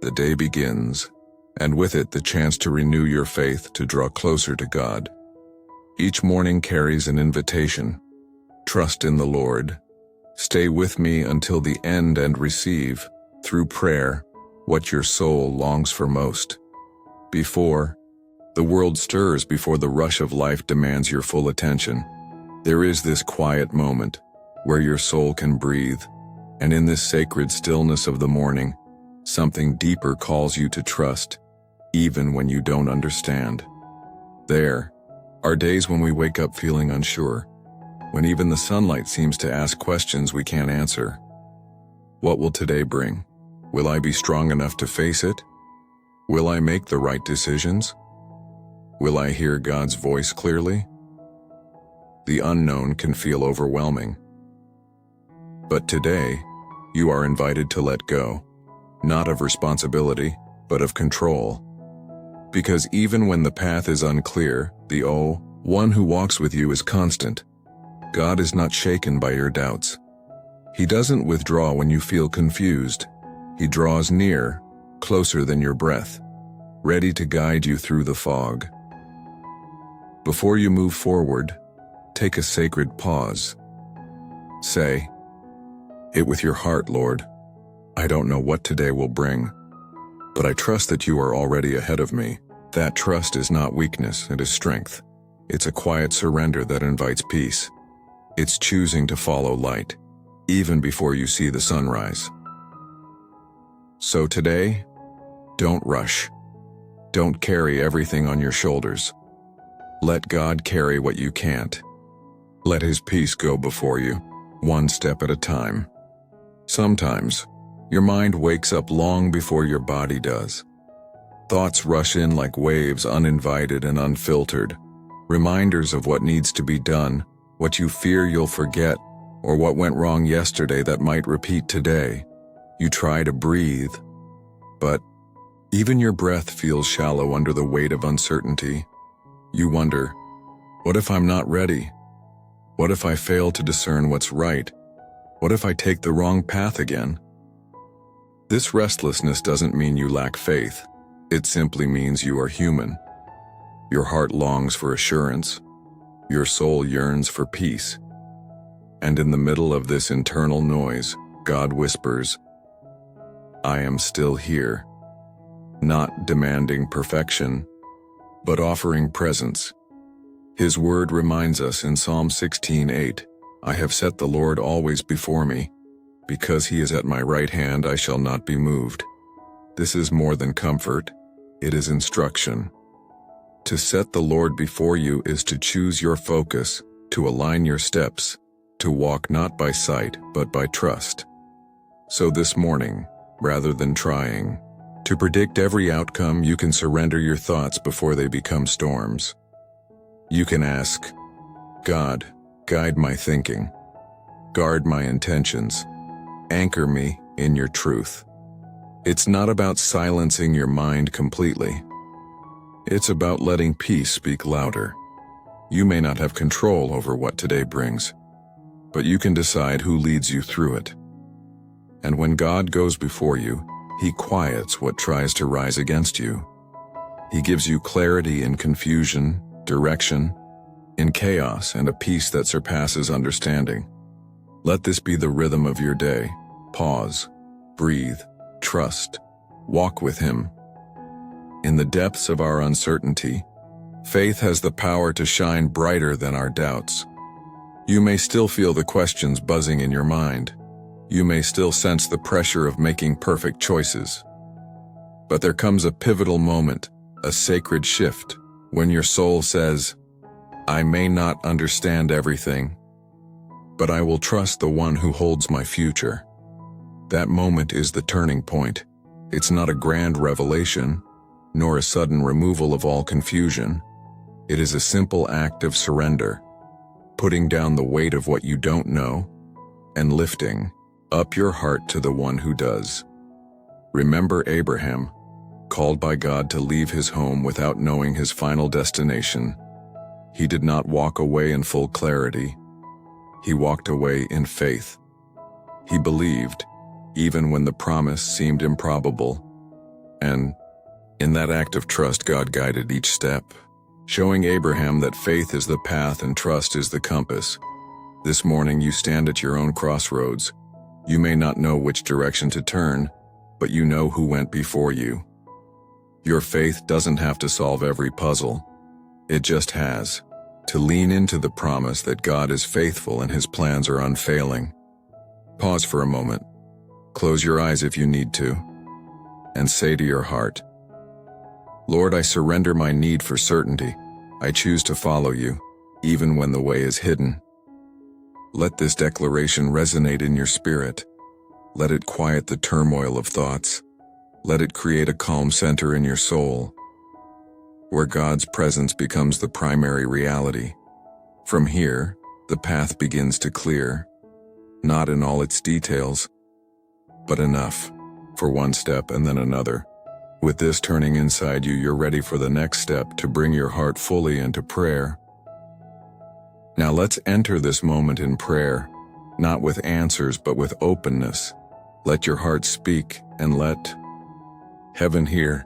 the day begins, and with it the chance to renew your faith to draw closer to God. Each morning carries an invitation. Trust in the Lord. Stay with me until the end and receive, through prayer, what your soul longs for most. Before the world stirs, before the rush of life demands your full attention, there is this quiet moment where your soul can breathe, and in this sacred stillness of the morning, something deeper calls you to trust, even when you don't understand. There are days when we wake up feeling unsure, when even the sunlight seems to ask questions we can't answer. What will today bring? Will I be strong enough to face it? Will I make the right decisions? Will I hear God's voice clearly? The unknown can feel overwhelming. But today, you are invited to let go, not of responsibility, but of control. Because even when the path is unclear, the one who walks with you is constant. God is not shaken by your doubts. He doesn't withdraw when you feel confused. He draws near, closer than your breath, ready to guide you through the fog. Before you move forward, take a sacred pause. Say it with your heart, Lord. I don't know what today will bring, but I trust that you are already ahead of me. That trust is not weakness, it is strength. It's a quiet surrender that invites peace. It's choosing to follow light, even before you see the sunrise. So today, don't rush. Don't carry everything on your shoulders. Let God carry what you can't. Let His peace go before you, one step at a time. Sometimes, your mind wakes up long before your body does. Thoughts rush in like waves, uninvited and unfiltered. Reminders of what needs to be done, what you fear you'll forget, or what went wrong yesterday that might repeat today. You try to breathe, but even your breath feels shallow under the weight of uncertainty. You wonder, what if I'm not ready? What if I fail to discern what's right? What if I take the wrong path again? This restlessness doesn't mean you lack faith. It simply means you are human. Your heart longs for assurance. Your soul yearns for peace. And in the middle of this internal noise, God whispers, I am still here, not demanding perfection, but offering presence. His word reminds us in Psalm 16:8, I have set the Lord always before me. Because He is at my right hand, I shall not be moved. This is more than comfort, it is instruction. To set the Lord before you is to choose your focus, to align your steps, to walk not by sight but by trust. So this morning, rather than trying to predict every outcome, you can surrender your thoughts before they become storms. You can ask, God, guide my thinking, guard my intentions, anchor me in your truth. It's not about silencing your mind completely. It's about letting peace speak louder. You may not have control over what today brings, but you can decide who leads you through it. And when God goes before you, He quiets what tries to rise against you. He gives you clarity in confusion, direction, in chaos, and a peace that surpasses understanding. Let this be the rhythm of your day. Pause, breathe, trust, walk with Him. In the depths of our uncertainty, faith has the power to shine brighter than our doubts. You may still feel the questions buzzing in your mind. You may still sense the pressure of making perfect choices. But there comes a pivotal moment, a sacred shift, when your soul says, I may not understand everything, but I will trust the one who holds my future. That moment is the turning point. It's not a grand revelation, nor a sudden removal of all confusion. It is a simple act of surrender, putting down the weight of what you don't know, and lifting up your heart to the one who does. Remember Abraham, called by God to leave his home without knowing his final destination. He did not walk away in full clarity. He walked away in faith. He believed, even when the promise seemed improbable. And in that act of trust, God guided each step, showing Abraham that faith is the path and trust is the compass. This morning you stand at your own crossroads. You may not know which direction to turn, but you know who went before you. Your faith doesn't have to solve every puzzle. It just has to lean into the promise that God is faithful and His plans are unfailing. Pause for a moment. Close your eyes if you need to, and say to your heart, Lord, I surrender my need for certainty. I choose to follow you, even when the way is hidden. Let this declaration resonate in your spirit. Let it quiet the turmoil of thoughts. Let it create a calm center in your soul, where God's presence becomes the primary reality. From here, the path begins to clear, not in all its details, but enough for one step and then another. With this turning inside you, you're ready for the next step to bring your heart fully into prayer. Now let's enter this moment in prayer, not with answers but with openness. Let your heart speak and let heaven hear.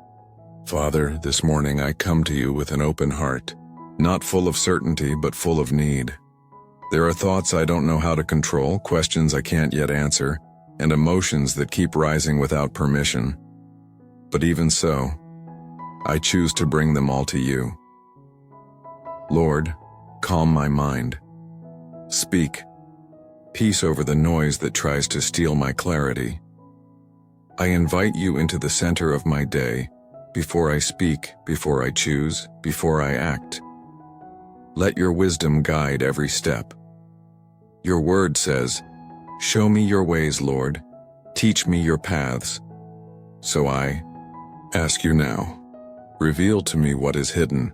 Father, this morning I come to you with an open heart, not full of certainty but full of need. There are thoughts I don't know how to control, questions I can't yet answer, and emotions that keep rising without permission. But even so, I choose to bring them all to you. Lord, calm my mind. Speak peace over the noise that tries to steal my clarity. I invite you into the center of my day, before I speak, before I choose, before I act. Let your wisdom guide every step. Your word says, show me your ways, Lord. Teach me your paths. So I ask you now, reveal to me what is hidden.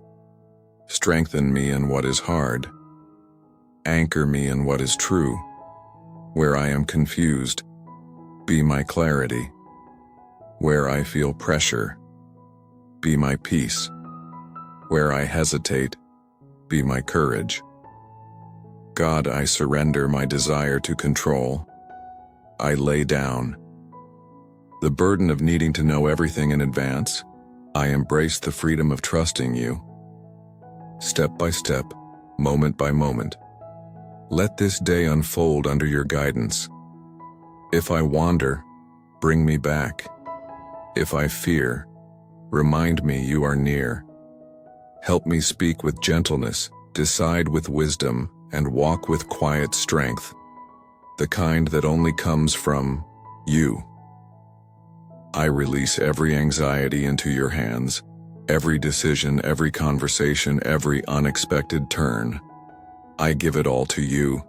Strengthen me in what is hard. Anchor me in what is true. Where I am confused, be my clarity. Where I feel pressure, be my peace. Where I hesitate, be my courage. God, I surrender my desire to control. I lay down the burden of needing to know everything in advance. I embrace the freedom of trusting you. Step by step, moment by moment. Let this day unfold under your guidance. If I wander, bring me back. If I fear, remind me you are near. Help me speak with gentleness, decide with wisdom, and walk with quiet strength, the kind that only comes from you. I release every anxiety into your hands, every decision, every conversation, every unexpected turn. I give it all to you.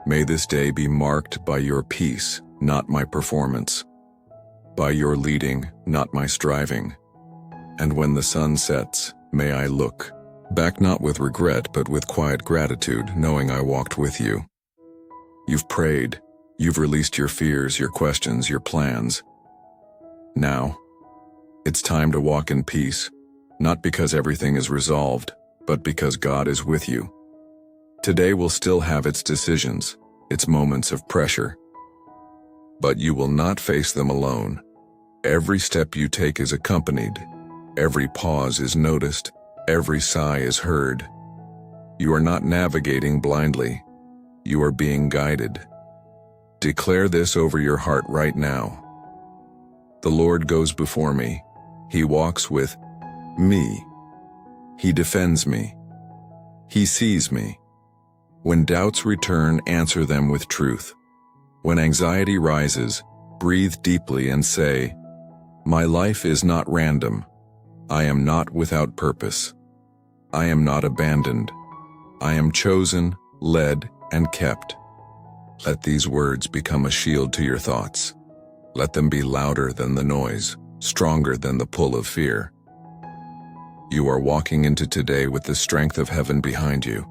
May this day be marked by your peace, not my performance. By your leading, not my striving. And when the sun sets, may I look back not with regret but with quiet gratitude, knowing I walked with you. You've prayed, you've released your fears, your questions, your plans. Now, it's time to walk in peace, not because everything is resolved, but because God is with you. Today will still have its decisions, its moments of pressure. But you will not face them alone. Every step you take is accompanied. Every pause is noticed. Every sigh is heard. You are not navigating blindly. You are being guided. Declare this over your heart right now. The Lord goes before me. He walks with me. He defends me. He sees me. When doubts return, answer them with truth. When anxiety rises, breathe deeply and say, my life is not random. I am not without purpose. I am not abandoned. I am chosen, led, and kept. Let these words become a shield to your thoughts. Let them be louder than the noise, stronger than the pull of fear. You are walking into today with the strength of heaven behind you,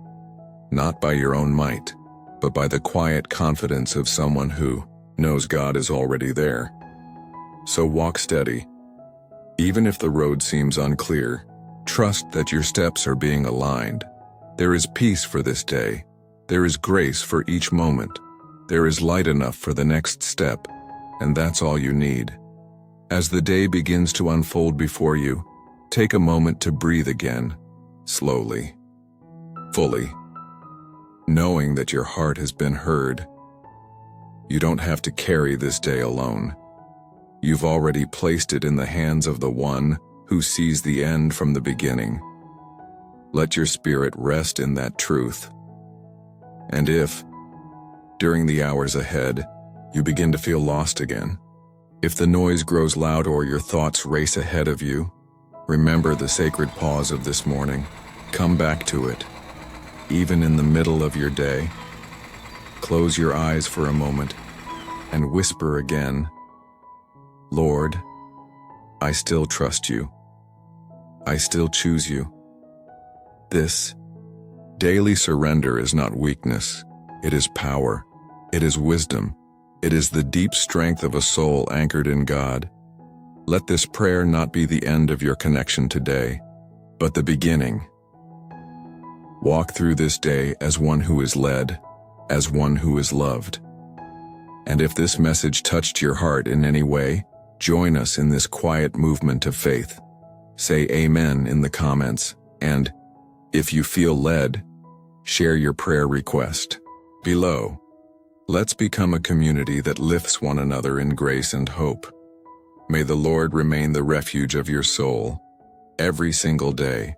not by your own might, but by the quiet confidence of someone who knows God is already there. So walk steady. Even if the road seems unclear, trust that your steps are being aligned. There is peace for this day. There is grace for each moment. There is light enough for the next step, and that's all you need. As the day begins to unfold before you, take a moment to breathe again, slowly, fully, knowing that your heart has been heard. You don't have to carry this day alone. You've already placed it in the hands of the one who sees the end from the beginning. Let your spirit rest in that truth. And if, during the hours ahead, you begin to feel lost again, if the noise grows loud or your thoughts race ahead of you, remember the sacred pause of this morning. Come back to it, even in the middle of your day. Close your eyes for a moment and whisper again, Lord, I still trust you. I still choose you. This daily surrender is not weakness. It is power. It is wisdom. It is the deep strength of a soul anchored in God. Let this prayer not be the end of your connection today, but the beginning. Walk through this day as one who is led, as one who is loved. And if this message touched your heart in any way, join us in this quiet movement of faith. Say Amen in the comments, and, if you feel led, share your prayer request below. Let's become a community that lifts one another in grace and hope. May the Lord remain the refuge of your soul every single day.